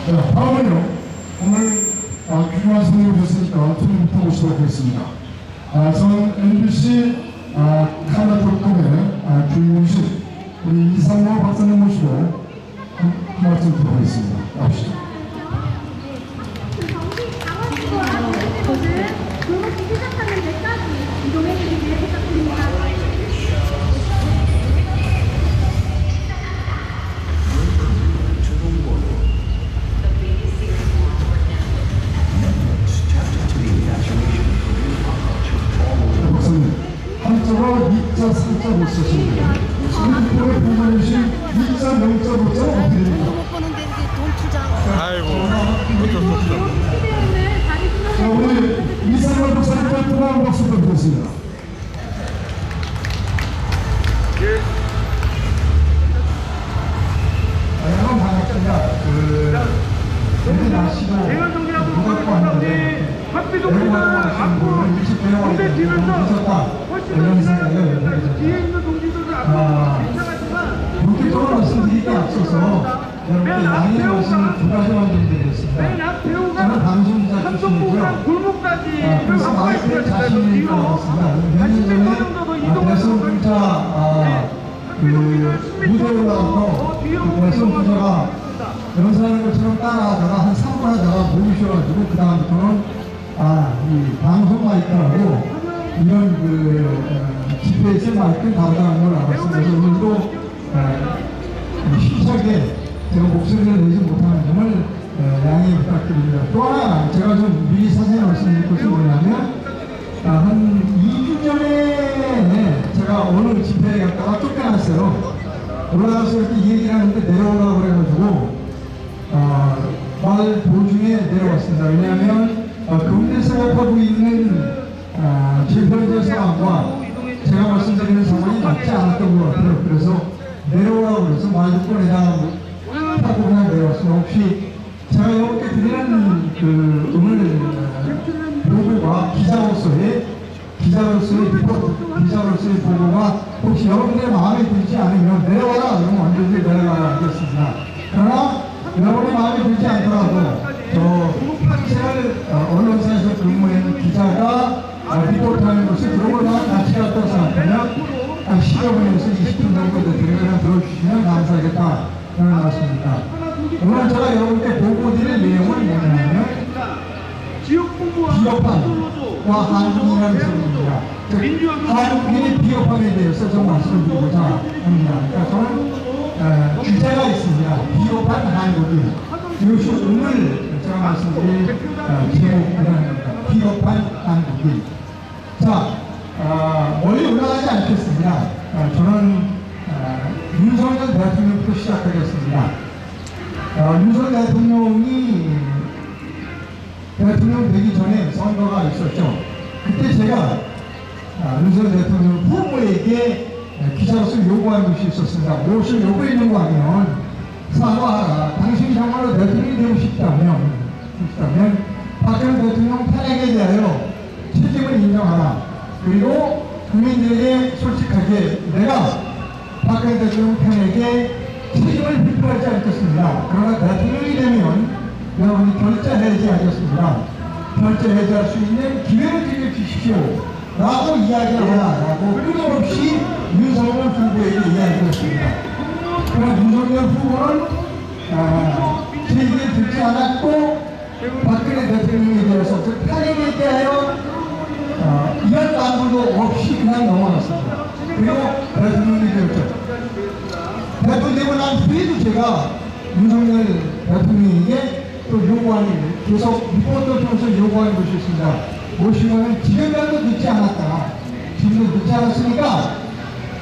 네, 다음은요. 오늘 귀중한 선물을 주셨으니까 처음부터 모시도록 하겠습니다. 저는 MBC 카메라 프로그램의 주인공이신 우리 이상호 박사님 모시고 한 말씀 드리도록 하겠습니다. 나오시죠. 교육이 시작하는 데까지 이동해주시길 부탁드립니다. 박사님, 한자와 이자, 삼자 못 쓰시는데 지금 이번에 보여주신 이자, 명자, 모자는 어떻게 됩니까? 못 보는데 이제 돈 투자. 아이고 어쩔 수 없어. 자, 우리 이상호 박사님께 뜨거운 박수 부탁드리겠습니다. 여러분 반갑습니다. 오늘 날씨도 무겁고 한데 내려가고 하시는 분은 일찍 내려가서 늦었다 이런 생각을 해보겠습니다. 본격적으로 말씀드릴 게 앞서서 여러분께 양해의 말씀을 두 가지만 좀 드리겠습니다. 저는 방송기자 출신이고요. 그래서 마이크에 자신이 있는 것 같습니다. 몇 년 전에 대선 분자 무대에 올라가서 대선 분자가 연사하는 것처럼 따라하다가 한 3분 하다가 목이 쉬어가지고 그 다음부터는 이 방송 마이크라고 이런 집회에서 마이크를 다루다는 걸 알았습니다. 그래서 오늘도 힘차게 제가 목소리를 내지 못하는 점을 양해 부탁드립니다. 또 하나 제가 좀 미리 사전에 말씀드릴 것이 뭐냐면 한 2주 전에 제가 어느 집회에 갔다가 쫓겨났어요. 올라가서 이렇게 얘기를 하는데 내려오라고 그래가지고 말 도중에 내려왔습니다. 왜냐하면 가운데 생각하고 있는 제 현재 상황과 제가 말씀드리는 상황이 맞지 않았던 것 같아요. 그래서 내려오라고 그래서 말 듣고 내가 타고 그냥 내려왔습니다. 혹시 제가 이렇게 드리는 오늘 보고가 기자로서의 리포트, 기자로서의 보고가 혹시 여러분들의 마음에 들지 않으면 내려와라 그러면 언제든지 내려가겠습니다. 그러나 여러분의 마음에 들지 않더라도 제가 언론사에서 근무하는 기자가 리포트하는 것이 그런 걸만 같이 갔다고 생각하면 15분에서 20분 정도 되도록 들어주시면 감사하겠다 그런 말씀입니다. 오늘 제가 여러분께 보고드릴 내용은 뭐냐면 비겁함과 한국이라는 점입니다. 한국인의 비겁함에 대해서 좀 말씀을 드리고자 합니다. 그러니까 저는 주제가 있습니다. 비겁한 한국인. 이것이 오늘 제가 말씀드릴 제목입니다. 비겁한 한국인. 자, 멀리 올라가지 않겠습니다. 저는 윤석열 대통령부터 시작하겠습니다. 윤석열 대통령이 대통령 되기 전에 선거가 있었죠. 그때 제가 윤석열 대통령 후보에게 기자로서 요구한 것이 있었습니다. 무엇을 요구했는가 하면 사과하라. 당신이 정말로 대통령이 되고 싶다면 박근혜 대통령 탄핵에 대하여 책임을 인정하라. 그리고 국민들에게 솔직하게 내가 박근혜 대통령 탄핵에 책임을 회피하지 않겠습니다. 그러나 대통령이 되면 여러분이 결제 해제하겠습니다. 결제 해제할 수 있는 기회를 드려주십시오. 라고 이야기를 하라고 끊임없이 윤석열 후보에게 이야기했습니다. 그러나 윤석열 후보는 제 얘기를 듣지 않았고 박근혜 대통령에 대해서 즉 탄핵에 대하여 이런 안도도 없이 그냥 넘어갔습니다. 그리고 대통령이 되었죠. 대통령 되고 난 후에도 제가 윤석열 대통령에게 또 요구하는 계속 리포트를 통해서 요구하는 것이 있습니다. 무엇이냐면 지금이라도 늦지 않았다. 지금도 늦지 않았으니까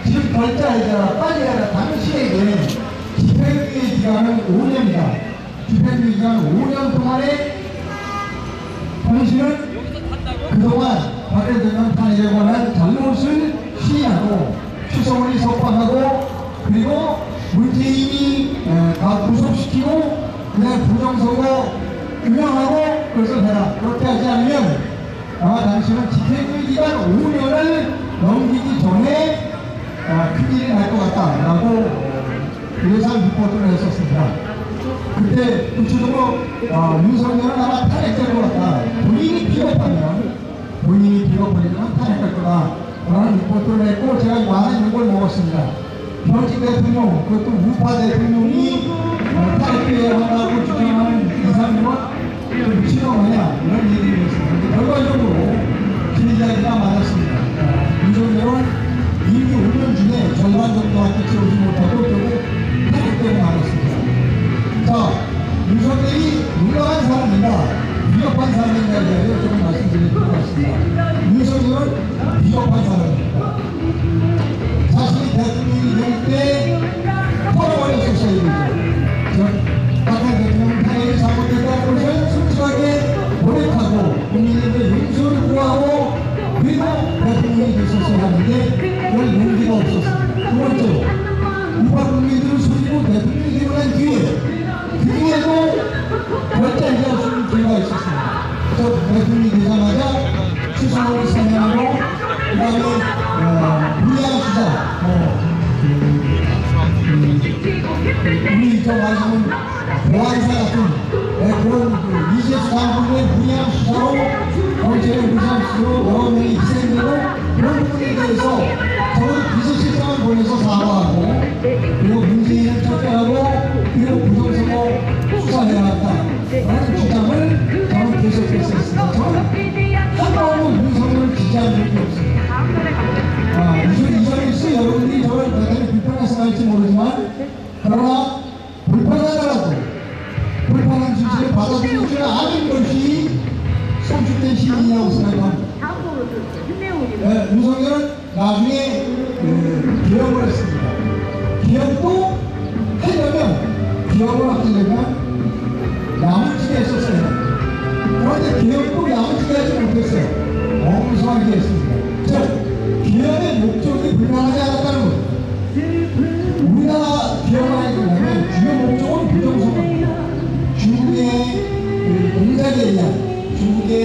지금 결자해라 빨리 해라. 당시에게 집행유예 기간은 5년이다. 집행유예 기간 5년 동안에 당신은 그동안 박근혜 대통령 탄핵에 관한 잘못을 시인하고 추성훈이 석방하고 그리고 문재인이 다 구속시키고 그냥 부정선거 규명하고 그것을 해라. 그렇게 하지 않으면 아마 당신은 집행유예 기간 5년을 넘기기 전에 큰일이 날 것 같다라고 예상 리포트를 했었습니다. 그때 구체적으로 윤석열은 아마 탄핵될 것 같다. 본인이 비겁하면 탄핵될 거다. 라는 리포트를 했고 제가 많은 욕을 먹었습니다. 현직 대통령, 그것도 우파 대통령이 탄핵해야 한다고 주장하는 이상임은 좀 싫어하냐 이런 얘기를 했습니다. 결과적으로 지지자들이 맞았습니다. 윤석열은 이미 5년 중에 절반 정도밖에 채우지 못하고 결국 탄핵되고 말았습니다. 자, 윤석열이 물러간 사람인가 위협한 사람인가에 대해서 조금 말씀드릴 필요가 있습니다. 윤석열은 위협한 사람입니다. 자신이 대통령이 될 때 털어버렸었어야 되죠. 박근혜 대통령은 탄핵이 잘못됐다는 것을 솔직하게 고백하고 국민들의 용서를 구하고 그리고 대통령이 됐었어야 하는데 그럴 용기가 없었습니다. 두 번째, 우파 국민들을 속이고 대통령이 되고 난 뒤에도 결단할 수 있는 기회가 있었습니다. 그래서 대통령이 되자마자 수사를 선행하고 그 다음에 무리한 수사 우리 저 말씀은 보안사 같은 그런 이재수 장군의 무리한 수사로 경찰의 무상수로 여러 명이 희생되고 그런 부분에 대해서 저는 비서실장을 보내서 사과하고 그리고 문재인을 척결하고 그리고 부정선거 수사해야 한다라는 주장을 저는 계속했었습니다. 저는 한 번도 윤석열을 지지한 적이 없습니다. 이전에 여러분들이 저를 대단히 불편해서 할지 모르지만 그러나 불편하더라도 불편한 진실을 받아들일 줄 아는 것이 성숙된 시민이라고 생각합니다. 윤석열은 나중에 개혁을 했습니다. 기업도 하려면 기업을 하려면 야무지게 했었어요. 그런데 기업도 야무지게 하지 못했어요. 엉성하게 했습니다. 즉 기업의 목적이 불명하지 않았다는 거예요. 우리나라 기업을 하게 되면 주요 목적은 부정선거입니다. 중국의 공작에 의한 중국의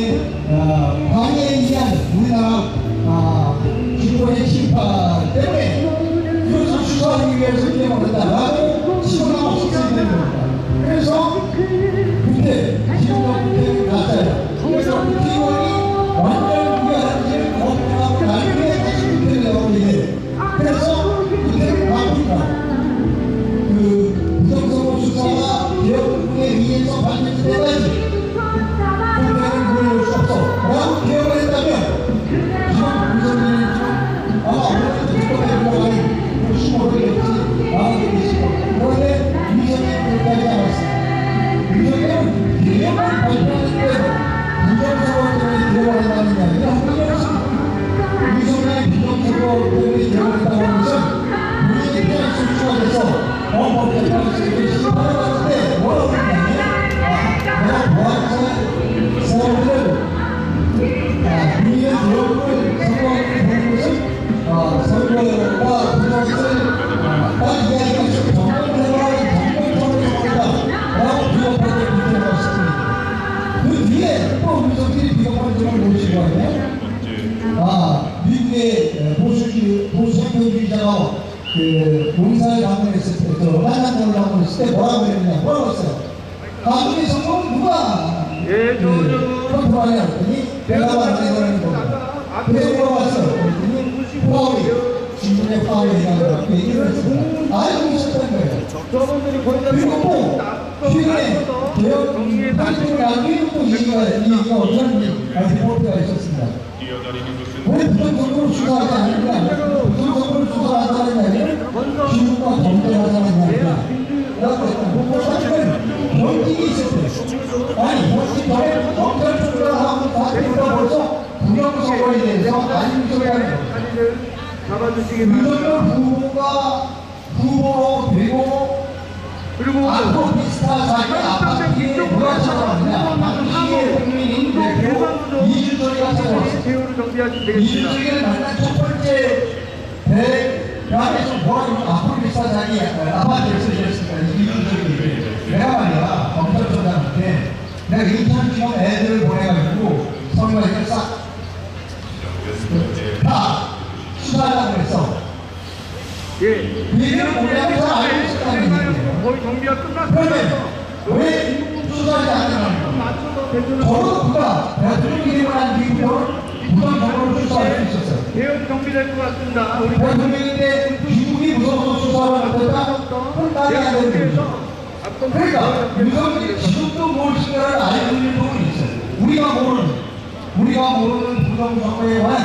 방해에 의한 우리나라 주권의 심판 때문에 그것을 수사하기 위해서 기업을 했다라고 시도가 없었어야 되는 겁니다. 그래서 그때 기업은 가짜예요. 그래서 국회의원이 완전 위안지를 거부하고 나중에 다시 국회를 내어오게 돼요. 그래서 국회를 바꾸니까 부정선거 수사가 기업부에 의해서 발견될 때까지 국회는 물러올 수 없어 라고 개혁을 했다면 지금 윤석열은 아마 오늘도 특검에 들어가니 15억이겠지 나오게 계시고 그런데 윤석열은 그렇게 하지 않았습니다. 윤석열은 개혁을 발표하는데 부정선거 때문에 개혁을 한다는 게 아니라 한국이 없습니다. 윤석열이 부정선거 때문에 개혁을 했다고 하는 것은 우리의 입장에 수치가 돼서 법대표를 심판을 받는데 뭐라고 했냐면 내가 보안사의 사람들을 우리의 개혁을 선거하는 것은 선거와 부정선을 딱 이야기가 있어 정권을 해봐야 정권을 해봐야 라고 비겁하게 비판을 했습니다. 그 뒤에 또 윤석열이 비겁한 점을 보시고 하면 미국의 보수 행정주의자가 농사를 방문했을 때, 만난다고 방문했을 때 뭐라고 했느냐, 뭐라고 했어요? 한국의 선거는 누가 컨트롤하냐 했더니 내가 만들어내는 겁니다. 그래서 물어봤어요. 그랬더니 파월이, 중국의 파월이 해가지고 얘기를 했습니다. 알고 있었다는 거예요. 그리고 또 최근에 개혁 방송을 나중에 또 얘기가 어떤 리포트가 있었습니다. 왜 부정선거를 수사하지 않느냐? 부정선거를 수사하자는 얘기는 중국과 경쟁하자는 얘기야. 그래서 사실은 경쟁이 있을 때, 아니 혹시 저의 경찰 쪽으로 하고 다 되니까 벌써 부정선거에 대해서 아닌 소리 하는 거예요. 윤석열 후보로 되고 그리고 앞으로 비슷하게 아파트에 누가 찾아왔느냐? 이게 국민이 되고 이준석이가 찾아왔어요. 이준석이를 만난 첫 번째 대회에서 뭐라고 앞으로 비슷하게 아파트에서 이랬습니다. 이준석이 내가 말이야 검찰총장한테 내가 인턴 애들을 보내가지고 선거에 싹 다 수사하려고 했어. 얘기를 보내면 다 알고 있었다는 얘기예요. 거의 정비가 끝났어요. 그러면 저도 그가 대통령이 한 이후로 부정적으로 수사할 수 있었어요. 대응 정비될 것 같습니다. 우리 대통령인데 미국이 무서워서 수사를 못했다? 혼나게 안 되는 거죠. 그러니까 윤석열이 지금도 뭘 생각을 안 해주는 부분이 있어요. 우리가 모르는 부정선거에 관한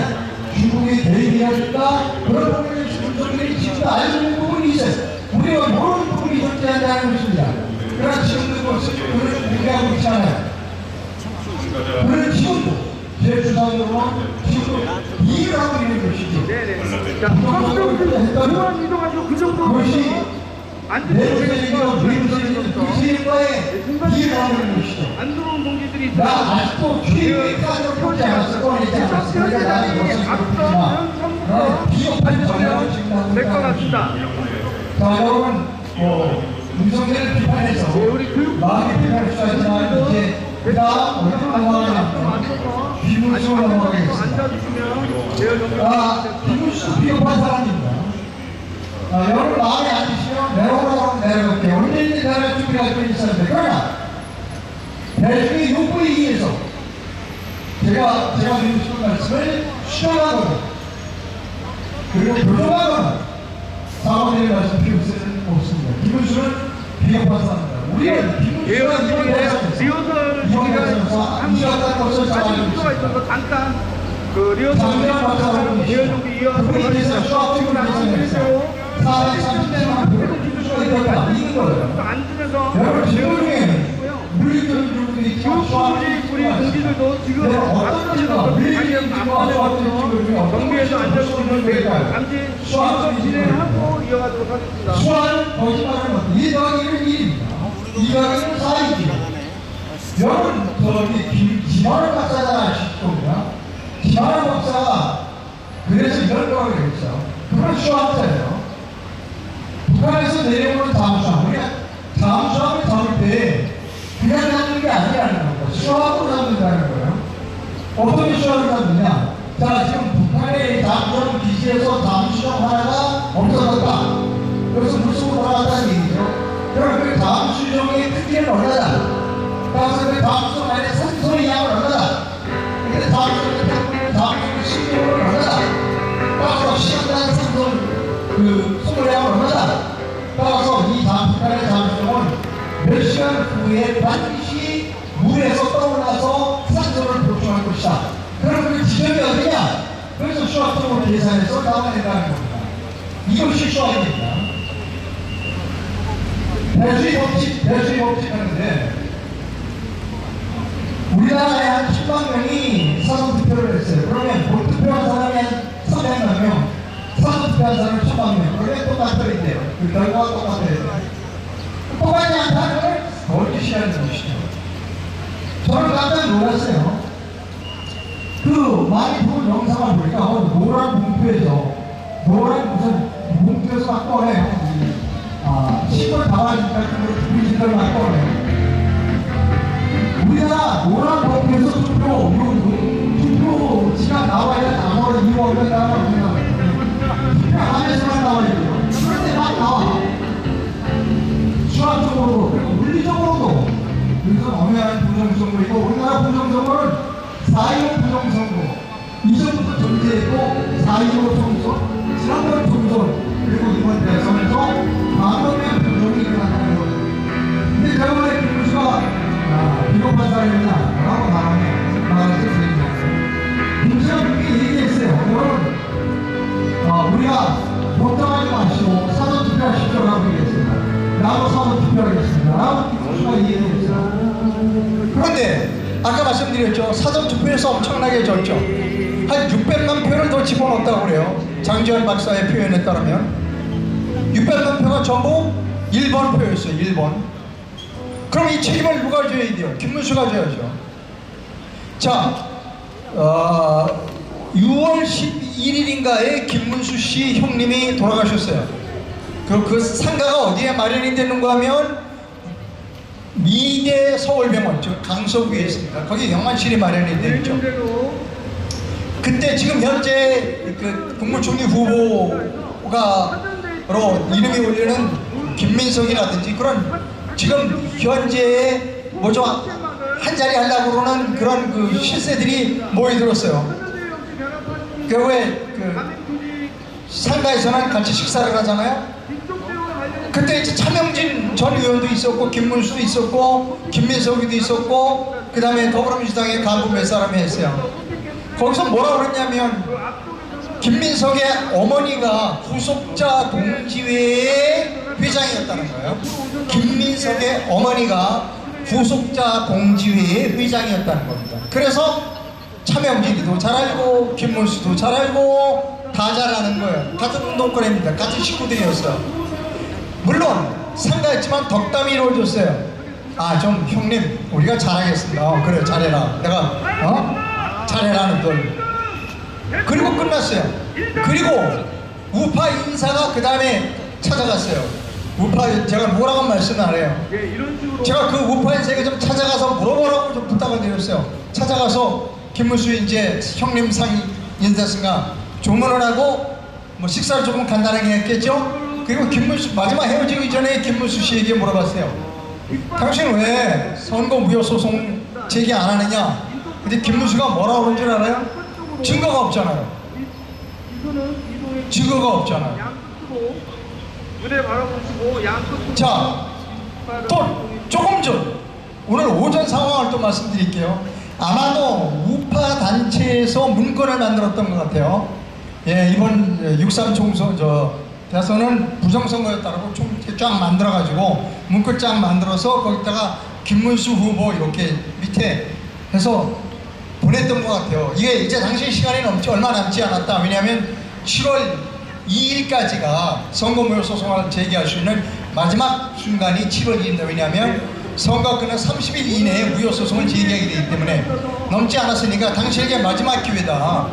중국의 개입이 아닐까 그런 부분을 윤석열이 지금도 알고 부분이 있어요. 우리가 모르는 부분이 존재한다는 것입니다. 그러나 지금도 그것을 얘기하고 있지 않아요. 그런 지금도 제 주장으로 지금도 이해를 하고 있는 것이죠. 네네. 자, 그만 이동하시고 그 정도 그것이 안 내 들어오는 의견이 그시과에 이해를 하고 있는 것이죠. 안 들어온 동기들이 나 아직도 최근까지 보지 않았어. 꺼내지 않았어. 그러니까 나는 벗어지고 비겁한 정량을 지금 하고 될것 있다. 같습니다. 자, 여러분, 윤석열을 비판해서 마음이 비판할 수 있지만 이제 그 다음 어디 넘어가냐 김문수로 넘어가겠습니다. 앉아주시면 대응 정비 김문수 비겁한 사람입니다. 여러분 마음에 안 드시면 내려오라고 하면 내려올게요. 언제든지 내려올 준비가 되어 있었는데 그러나 대중의 요구에 의해서 제가 드리고 싶은 말씀을 수정하거나 그리고 교정하거나 사과드릴 말씀 필요 없습니다. 김문수는 비겁한 사람입니다. 우리는 김문수가 이번 대선에서 리허설 이번 대선에서 이겼다는 것을 잘 알고 수가 있습니다. 있어서 잠깐 그 리허설 장면 박사라고 대응 정비 이어서 그분에 대해서 수학적으로 계산해서 437만 김문수가 이겼다 이긴 거예요. 앉으면서 여러분 지금 중에 물리적인 부분들이 우리 동기들도 지금 앞서서 정비에서 앉아주시면 잠시 수업 진행하고 이어가도록 하겠습니다. 수화는 거짓말을 못해. 1 더하기 1은 1입니다. 2 더하기 1은 4이지. 여러분, 저기 김하늘 박사가 아실 겁니다. 김하늘 박사가 그래서 이런 거라고 그랬죠. 그건 수학자예요. 북한에서 내려오는 잠수함. 우리가 잠수함을 잡을 때 그냥 잡는 게 아니라는 겁니다. 수학으로 잡는다는 거예요. 어떻게 수학을 잡느냐? 자, 지금 북한의 잠수함 기지에서 잠수정 하나가 없어졌다. 그래서 물속으로 돌아갔다는 얘기죠. 그럼 그 잠수정의 크기를 얼마다? 따라서 그 잠수정 안에 산소의 양을 얼마다? 근데 잠수정의 수명을 얼마다? 따라서 시간당 산소 수의 양을 얼마다? 따라서 이 북한의 잠수정은 몇 시간 후에 반드시 물에서 떠올라서 산소를 보충할 것이다. 그럼 그 지점이 어디냐? 그래서 수학적으로 계산해서 나와낸다는 겁니다. 이것이 수학입니다. 배수의 법칙 하는데 우리나라에 한 10만 명이 사전투표를 했어요. 그러면 본투표한 사람이 한 300만 명, 사전투표한 사람이 1000만 명. 그러면 똑같아야 돼요. 그 결과가 똑같아야 돼요. 똑같지 않다는 걸 거짓이라는 것이죠. 저는 깜짝 놀랐어요. 그 많이 본 영상을 보니까 노란 봉투에서 막 꺼내요. 시골 다발니까 그걸 두리지들 막 꺼내요. 우리나라 노란 봉투에서 투표지가 나와야 나머지 2월에 나와요. 투표하면서만 나와요. 그런데 막 나와. 수학적으로도 그리고 물리적으로도 그래서 엄연한 부정선거이고 우리나라 부정선거는 4.15 부정선거 이전부터 존재했고 4.15 총선 지난번 총선 그리고 이번 대선에서 많은 부정이 일어났다는 거예요. 근데 저번에 김문수가 비겁한 사람이냐 라고 말해서 드립니다. 김문수가 그렇게 얘기했어요. 여러분 우리가 걱정하지 마시고 사전투표하십시오 라고 얘기했습니다. 나도 사전투표하겠습니다 라고 김문수가 얘기했어요. 그런데 아까 말씀드렸죠. 사전투표에서 엄청나게 졌죠. 한 600만 표를 더 집어넣었다고 그래요. 장지원 박사의 표현에 따르면 600만 표가 전부 1번 표였어요. 1번. 그럼 이 책임을 누가 져야 돼요? 김문수가 져야죠. 자, 6월 11일인가에 김문수 씨 형님이 돌아가셨어요. 그 상가가 어디에 마련이 되는가 하면 미대 서울병원, 즉 강서구에 있습니다. 거기 영안실이 마련이 되어 있죠. 그때 지금 현재 그 국무총리 후보가로 이름이 올리는 김민석이라든지 그런 지금 현재의 뭐죠 한 자리 하려고 그러는 그런 그 실세들이 모여들었어요. 그 상가에서는 같이 식사를 하잖아요. 그때 이제 차명진 전 의원도 있었고, 김문수도 있었고, 김민석이도 있었고, 그 다음에 더불어민주당의 간부 몇 사람이 했어요. 거기서 뭐라 그랬냐면, 김민석의 어머니가 구속자 동지회의 회장이었다는 거예요. 김민석의 어머니가 구속자 동지회의 회장이었다는 겁니다. 그래서 차명진이도 잘 알고, 김문수도 잘 알고, 다 잘 아는 거예요. 같은 운동권입니다. 같은 식구들이었어요. 물론 상가였지만 덕담이 이루어졌어요. 아, 좀 형님 우리가 잘하겠습니다. 그래 잘해라. 내가 잘해라는 걸. 그리고 끝났어요. 그리고 우파 인사가 그 다음에 찾아갔어요. 우파 제가 뭐라고 말씀 안 해요. 제가 그 우파 인사에게 좀 찾아가서 물어보라고 좀 부탁을 드렸어요. 찾아가서 김문수 이제 형님 상 인사승가 조문을 하고 뭐 식사를 조금 간단하게 했겠죠. 그리고 김문수 마지막 헤어지기 전에 김문수 씨에게 물어봤어요. 당신 왜 선거 무효 소송 제기 안 하느냐? 근데 김문수가 뭐라고 그런 줄 알아요? 증거가 없잖아요. 증거가 없잖아요. 자, 또 조금 전 오늘 오전 상황을 또 말씀드릴게요. 아마도 우파 단체에서 문건을 만들었던 것 같아요. 예, 이번 6.3 총선 대선은 부정선거였다고 쫙 만들어가지고 문구 쫙 만들어서 거기다가 김문수 후보 이렇게 밑에 해서 보냈던 것 같아요. 이게 이제 당시 시간이 얼마 남지 않았다. 왜냐하면 7월 2일까지가 선거무효 소송을 제기할 수 있는 마지막 순간이 7월 2일입니다. 왜냐하면 선거 끝난 30일 이내에 무효 소송을 제기하게 되기 때문에 넘지 않았으니까 당시에게 마지막 기회다.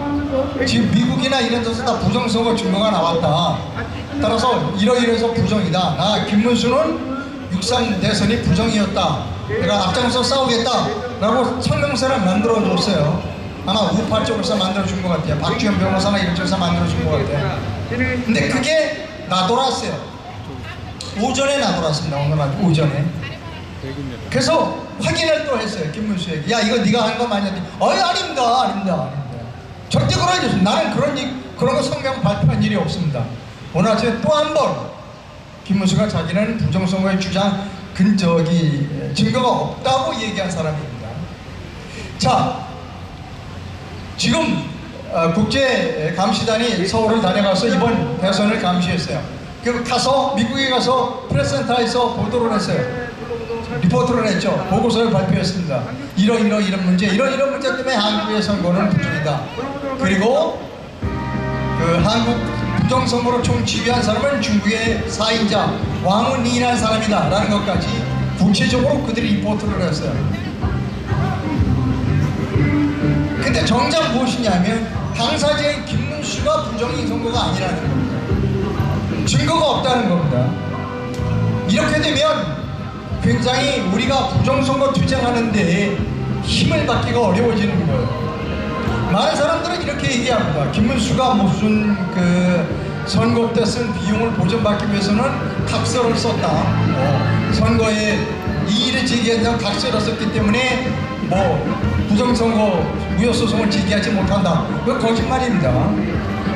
지금 미국이나 이런 데서 다 부정선거 증거가 나왔다. 따라서 이러이러해서 부정이다. 나 김문수는 6.3 대선이 부정이었다. 내가 앞장서 싸우겠다 라고 성명서를 만들어줬어요. 아마 우파 쪽에서 만들어준 것 같아요. 박주현 변호사나 이런 쪽에서 만들어준 것 같아요. 근데 그게 나돌았어요. 오전에 나돌았습니다. 오늘 아주 오전에. 그래서 확인을 또 했어요. 김문수에게. 야, 이거 네가 한 거 맞냐? 아닙니다. 절대 그러지 않습니다. 나는 그런 거 성명 발표한 일이 없습니다. 오늘 아침에 또 한 번 김문수가 자기는 부정선거의 주장 증거가 없다고 얘기한 사람입니다. 자, 지금 국제감시단이 서울을 다녀가서 이번 대선을 감시했어요. 그 가서 미국에 가서 프레스센터에서 보도를 했어요. 리포트를 했죠. 보고서를 발표했습니다. 이런 문제 때문에 한국의 선거는 부정이다. 그리고 그 한국 부정선거로 총 지휘한 사람은 중국의 4인자 왕운리라는 사람이다 라는 것까지 구체적으로 그들이 리포트를 했어요. 근데 정작 무엇이냐면 당사자인 김문수가 부정인 선거가 아니라는 겁니다. 증거가 없다는 겁니다. 이렇게 되면 굉장히 우리가 부정선거 투쟁하는데 힘을 받기가 어려워지는 거예요. 많은 사람들은 이렇게 얘기합니다. 김문수가 무슨 선거 때 쓴 비용을 보전받기 위해서는 각서를 썼다. 선거에 이의를 제기한다고 각서를 썼기 때문에 부정선거 무효소송을 제기하지 못한다. 그거 거짓말입니다.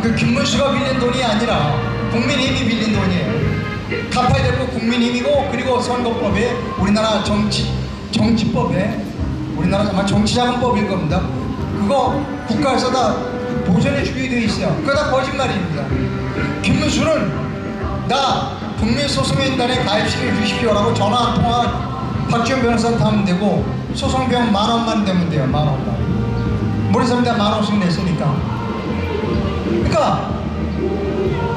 그 김문수가 빌린 돈이 아니라 국민의힘이 빌린 돈이에요. 갚아야 될 거 국민힘이고, 그리고 선거법에 우리나라 정치법에 우리나라 아마 정치자금법일 겁니다. 그거 국가에서 다 보전해 주게 되어 있어요. 그거 다 거짓말입니다. 김문수는 나 국민소송인단에 가입시켜 주십시오라고 전화 한 통화 박지원 변호사한테 하면 되고, 소송비용 10,000원만 내면 돼요. 10,000원만. 모든 사람들 10,000원씩 냈으니까. 그러니까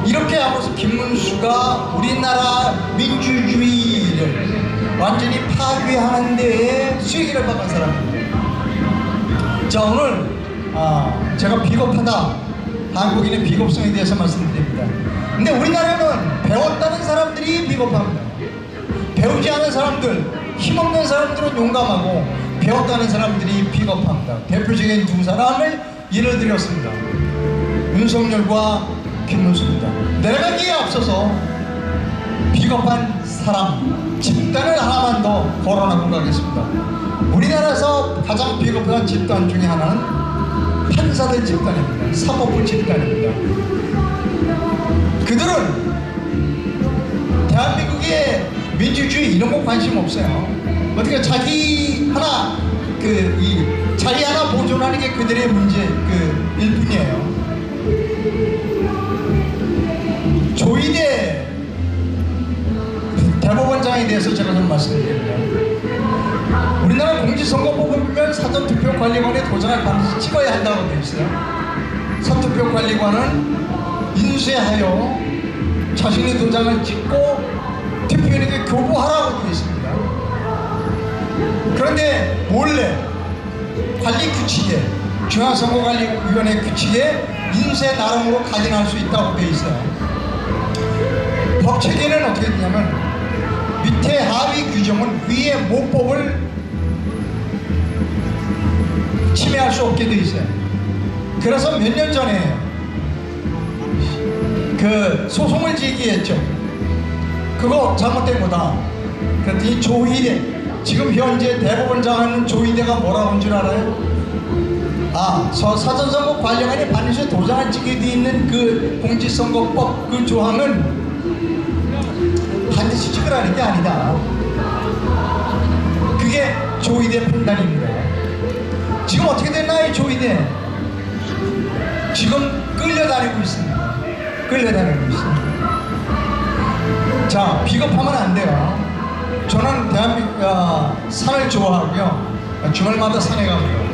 이렇게 하고서 김문수가 우리나라 민주주의를 완전히 파괴하는 데에 수익을 받은 사람입니다. 자, 오늘 제가 비겁하다, 한국인의 비겁성에 대해서 말씀드립니다. 근데 우리나라는 배웠다는 사람들이 비겁합니다. 배우지 않은 사람들, 힘없는 사람들은 용감하고 배웠다는 사람들이 비겁합니다. 대표적인 두 사람을 예를 들었습니다. 윤석열과 김문수입니다. 내려가기에 앞서서 비겁한 사람 집단을 하나만 더 거론하고 가겠습니다. 우리나라에서 가장 비겁한 집단 중에 하나는 판사들 집단입니다. 사법부 집단입니다. 그들은 대한민국의 민주주의 이런 거 관심 없어요. 어떻게 자기 하나 자리 하나 보존하는 게 그들의 문제 일뿐이에요. 조희대 대법원장에 대해서 제가 좀 말씀드립니다. 우리나라 공직선거법을 보면 사전투표관리관의 도장을 반드시 찍어야 한다고 되어 있어요. 사투표관리관은 인쇄하여 자신의 도장을 찍고 투표인에게 교부하라고 되어 있습니다. 그런데 몰래 관리 규칙에, 중앙선거관리위원회 규칙에 인쇄 나름으로 가진할 수 있다고 되어 있어요. 법 체계는 어떻게 되냐면 밑에 하위 규정은 위의 모법을 침해할 수 없게 되어 있어요. 그래서 몇 년 전에 소송을 제기했죠. 그거 잘못된 거다. 그랬더니 조희대, 지금 현재 대법원장 하는 조희대가 뭐라고 한 줄 알아요? 사전선거 관리관이 반드시 도장을 찍게 되어 있는 그 공직선거법 그 조항은 반드시 찍으라는 게 아니다. 그게 조희대 판단입니다. 지금 어떻게 됐나요, 조희대? 지금 끌려다니고 있습니다. 자, 비겁하면 안 돼요. 저는 대한민국 산을 좋아하고요. 주말마다 산에 가고요.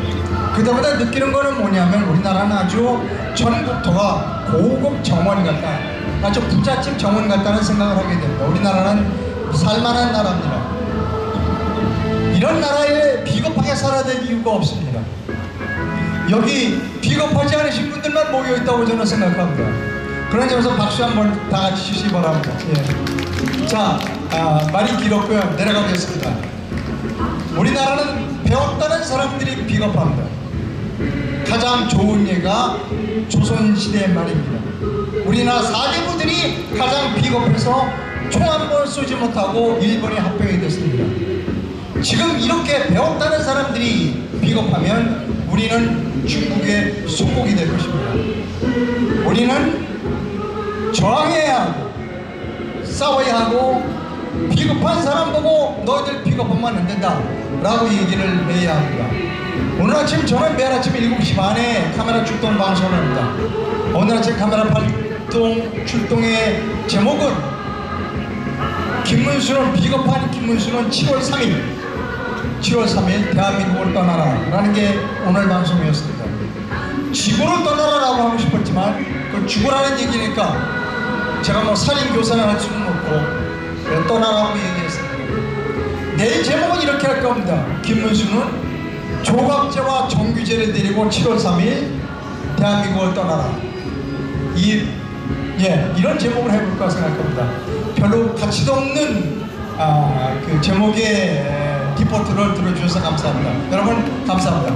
그다음에 느끼는 거는 뭐냐면 우리나라는 아주 전국토가 고급 정원 같다, 아주 부잣집 정원 같다는 생각을 하게 됩니다. 우리나라는 살만한 나라입니다. 이런 나라에 비겁하게 살아야 될 이유가 없습니다. 여기 비겁하지 않으신 분들만 모여 있다고 저는 생각합니다. 그런 점에서 박수 한번 다 같이 주시기 바랍니다. 예. 자, 말이 길었고요. 내려가겠습니다. 우리나라는 배웠다는 사람들이 비겁합니다. 가장 좋은 예가 조선시대의 말입니다. 우리나라 사대부들이 가장 비겁해서 총 한 번 쏘지 못하고 일본에 합병이 됐습니다. 지금 이렇게 배웠다는 사람들이 비겁하면 우리는 중국의 속국이 될 것입니다. 우리는 저항해야 하고 싸워야 하고 비겁한 사람 보고 너희들 비겁하면 안 된다 라고 얘기를 해야 합니다. 오늘 아침 저는 매일 아침 7시 반에 카메라 출동 방송을 합니다. 오늘 아침 카메라 출동의 제목은 비겁한 김문수는 7월 3일 대한민국을 떠나라 라는 게 오늘 방송이었습니다. 지구를 떠나라라고 하고 싶었지만 그 죽으라는 얘기니까 제가 살인교사를 할 수는 없고 떠나라고 얘기했습니다. 내일 제목은 이렇게 할 겁니다. 김문수는 조갑제와 정규제를 데리고 7월 3일 대한민국을 떠나라. 이런 제목을 해볼까 생각합니다. 별로 가치도 없는 그 제목의 리포트를 들어주셔서 감사합니다. 여러분 감사합니다.